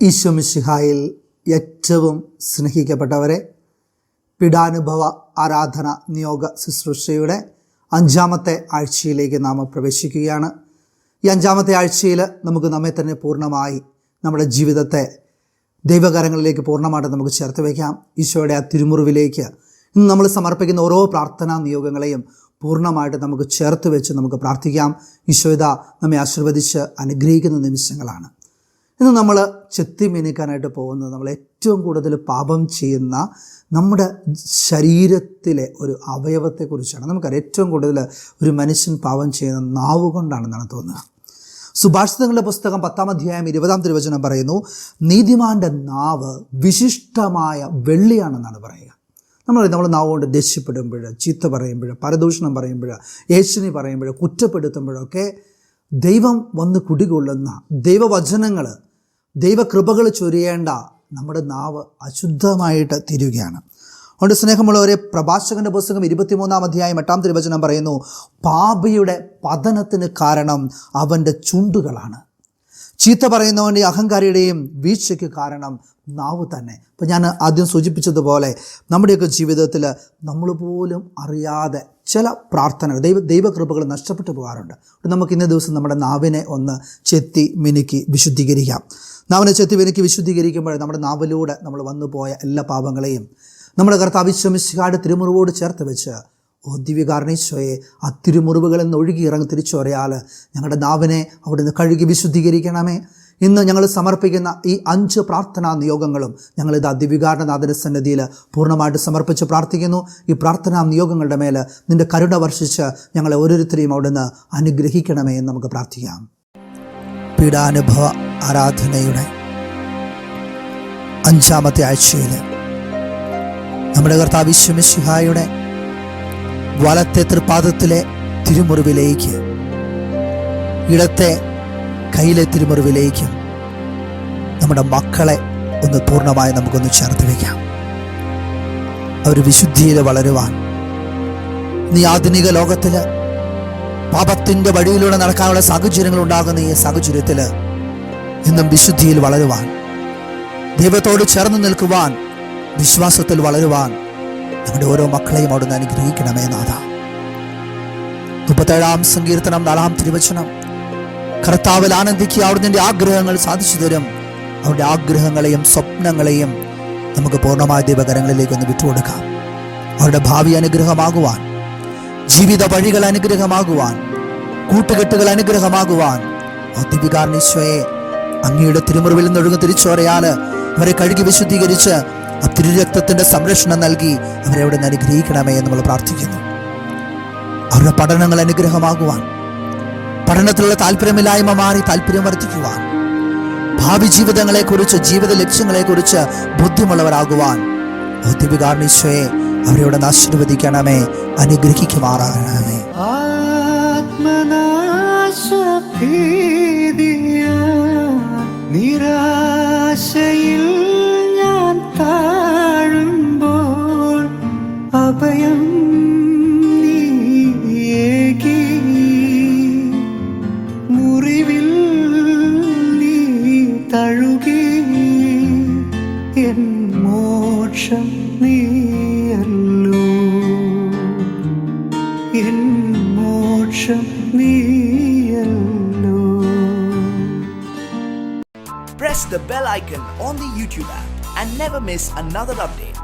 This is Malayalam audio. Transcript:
ഈശോ മിശിഹായിൽ ഏറ്റവും സ്നേഹിക്കപ്പെട്ടവരെ, പീഡാനുഭവ ആരാധന നിയോഗ ശുശ്രൂഷയുടെ 5-ാമത്തെ ആഴ്ചയിലേക്ക് നാം പ്രവേശിക്കുകയാണ്. ഈ 5-ാമത്തെ ആഴ്ചയിൽ നമുക്ക് നമ്മെ തന്നെ പൂർണ്ണമായി നമ്മുടെ ജീവിതത്തെ ദൈവകരങ്ങളിലേക്ക് പൂർണ്ണമായിട്ട് നമുക്ക് ചേർത്ത് വയ്ക്കാം. ഈശോയുടെ ആ തിരുമുറിവിലേക്ക് ഇന്ന് നമ്മൾ സമർപ്പിക്കുന്ന ഓരോ പ്രാർത്ഥനാ നിയോഗങ്ങളെയും പൂർണ്ണമായിട്ട് നമുക്ക് ചേർത്ത് വെച്ച് നമുക്ക് പ്രാർത്ഥിക്കാം. ഈശോദ നമ്മെ ആശീർവദിച്ച് അനുഗ്രഹിക്കുന്ന നിമിഷങ്ങളാണ്. ഇന്ന് നമ്മൾ ചെത്തിമിനിക്കാനായിട്ട് പോകുന്നത് നമ്മൾ ഏറ്റവും കൂടുതൽ പാപം ചെയ്യുന്ന നമ്മുടെ ശരീരത്തിലെ ഒരു അവയവത്തെക്കുറിച്ചാണ്. നമുക്കറിയാം, ഏറ്റവും കൂടുതൽ ഒരു മനുഷ്യൻ പാപം ചെയ്യുന്ന നാവ് കൊണ്ടാണെന്നാണ് തോന്നുന്നത്. സുഭാഷിതങ്ങളുടെ പുസ്തകം 10-ാം അധ്യായം 20-ാം തിരുവചനം പറയുന്നു, നീതിമാൻ്റെ നാവ് വിശിഷ്ടമായ വെള്ളിയാണെന്നാണ് പറയുക. നമ്മൾ നാവ് കൊണ്ട് ദേഷ്യപ്പെടുമ്പോൾ, ചീത്ത പറയുമ്പോൾ, പരദൂഷണം പറയുമ്പോൾ, ഏശുനി പറയുമ്പോൾ, കുറ്റപ്പെടുത്തുമ്പോഴൊക്കെ ദൈവം വന്ന് കുടികൊള്ളുന്ന ദൈവവചനങ്ങൾ, ദൈവകൃപകൾ ചൊരിയേണ്ട നമ്മുടെ നാവ് അശുദ്ധമായിട്ട് തീരുകയാണ്. അതുകൊണ്ട് സ്നേഹമുള്ളവരെ, പ്രഭാഷകൻ്റെ പുസ്തകം 23-ാം അധ്യായം 8-ാം തിരുവചനം പറയുന്നു, പാപിയുടെ പതനത്തിന് കാരണം അവൻ്റെ ചുണ്ടുകളാണ്. ചീത്ത പറയുന്നവൻ്റെ അഹങ്കാരിയുടെയും വീഴ്ചയ്ക്ക് കാരണം നാവ് തന്നെ. അപ്പം ഞാൻ ആദ്യം സൂചിപ്പിച്ചതുപോലെ നമ്മുടെയൊക്കെ ജീവിതത്തിൽ നമ്മൾ പോലും അറിയാതെ ചില പ്രാർത്ഥനകൾ, ദൈവകൃപകൾ നഷ്ടപ്പെട്ടു പോകാറുണ്ട്. നമുക്ക് ഇന്ന ദിവസം നമ്മുടെ നാവിനെ ഒന്ന് ചെത്തി മിനുക്കി വിശുദ്ധീകരിക്കാം. നാവിനെ ചെത്തി മിനുക്കി വിശുദ്ധീകരിക്കുമ്പോൾ നമ്മുടെ നാവിലൂടെ നമ്മൾ വന്നു പോയ എല്ലാ പാപങ്ങളെയും നമ്മുടെ കർത്താവ് ഈശോ മിശിഹായുടെ തിരുമുറിവോട് ചേർത്ത് വെച്ച്, ഓ ദിവ്യകാരുണ്യേശോയെ, ആ തിരുമുറിവുകളിൽ നിന്ന് ഒഴുകി ഇറങ്ങി തിരിച്ചു പറയാൽ ഞങ്ങളുടെ നാവിനെ അവിടുന്ന് കഴുകി വിശുദ്ധീകരിക്കണമേ. ഇന്ന് ഞങ്ങൾ സമർപ്പിക്കുന്ന ഈ 5 പ്രാർത്ഥനാ നിയോഗങ്ങളും ഞങ്ങളിത് ദിവ്യകാരുണ്യനാഥൻ്റെ സന്നിധിയിൽ പൂർണ്ണമായിട്ട് സമർപ്പിച്ച് പ്രാർത്ഥിക്കുന്നു. ഈ പ്രാർത്ഥനാ നിയോഗങ്ങളുടെ മേൽ നിൻ്റെ കരുണ വർഷിച്ച് ഞങ്ങളെ ഓരോരുത്തരെയും അവിടുന്ന് അനുഗ്രഹിക്കണമേ എന്ന് നമുക്ക് പ്രാർത്ഥിക്കാം. പീഡാനുഭവ ആരാധനയുടെ 5-ാമത്തെ ആഴ്ചയിൽ നമ്മുടെ കർത്താവ് ഈശോ മിശിഹായുടെ വലത്തെ തൃപ്പാദത്തിലെ തിരുമുറിവിലേക്ക്, ഇടത്തെ കയ്യിലെ തിരുമുറിവിലേക്കും നമ്മുടെ മക്കളെ ഒന്ന് പൂർണ്ണമായി നമുക്കൊന്ന് ചേർത്ത് വയ്ക്കാം. അവർ വിശുദ്ധിയിൽ വളരുവാൻ, ഈ ആധുനിക ലോകത്തിൽ പാപത്തിൻ്റെ വഴിയിലൂടെ നടക്കാനുള്ള സാഹചര്യങ്ങൾ ഉണ്ടാകുന്ന ഈ സാഹചര്യത്തിൽ ഇന്നും വിശുദ്ധിയിൽ വളരുവാൻ, ദൈവത്തോട് ചേർന്ന് നിൽക്കുവാൻ, വിശ്വാസത്തിൽ വളരുവാൻ നമ്മുടെ ഓരോ മക്കളെയും അവിടുന്ന് അനുഗ്രഹിക്കണമേ നാഥ. 37-ാം സങ്കീർത്തനം 4-ാം തിരുവചനം, കർത്താവിൽ ആനന്ദിക്കുക, അവിടുന്ന് ആഗ്രഹങ്ങൾ സാധിച്ചു തരും. അവരുടെ ആഗ്രഹങ്ങളെയും സ്വപ്നങ്ങളെയും നമുക്ക് പൂർണ്ണമായ ദൈവകരങ്ങളിലേക്ക് ഒന്ന് വിട്ടുകൊടുക്കാം. അവരുടെ ഭാവി അനുഗ്രഹമാകുവാൻ, ജീവിത വഴികൾ അനുഗ്രഹമാകുവാൻ, കൂട്ടുകെട്ടുകൾ അനുഗ്രഹമാകുവാൻ, ദിവ്യകാരുണ്യേശോയെ അങ്ങയുടെ തിരുമുറിവിൽ നിന്നൊഴുകി തിരിച്ചോരയാൽ അവരെ കഴുകി വിശുദ്ധീകരിച്ച് ആ തിരുരക്തത്തിൻ്റെ സംരക്ഷണം നൽകി അവരെ അവിടെ നിന്ന് അനുഗ്രഹിക്കണമേ എന്ന് നമ്മൾ പ്രാർത്ഥിക്കുന്നു. അവരുടെ പഠനങ്ങൾ അനുഗ്രഹമാകുവാൻ, പഠനത്തിലുള്ള താല്പര്യമില്ലായ്മ മാറി താല്പര്യം വർദ്ധിക്കുവാൻ, ഭാവി ജീവിതങ്ങളെക്കുറിച്ച്, ജീവിത ലക്ഷ്യങ്ങളെക്കുറിച്ച് ബുദ്ധിമുള്ളവരാകുവാൻ ദിവ്യകാരുണ്യേശോയെ അവരെവിടെ ആശീർവദിക്കണമേ, അനുഗ്രഹിക്കുമാറാകണമേ. നിരാശയിൽ ഞാൻ താഴുമ്പോൾ അഭയം നീയേകി, മുറിവിൽ നീ തഴുകി, എൻ മോക്ഷം നീയല്ലോ, എൻ മോക്ഷം നീയല്ലോ. Press the bell icon on the YouTube app and never miss another update.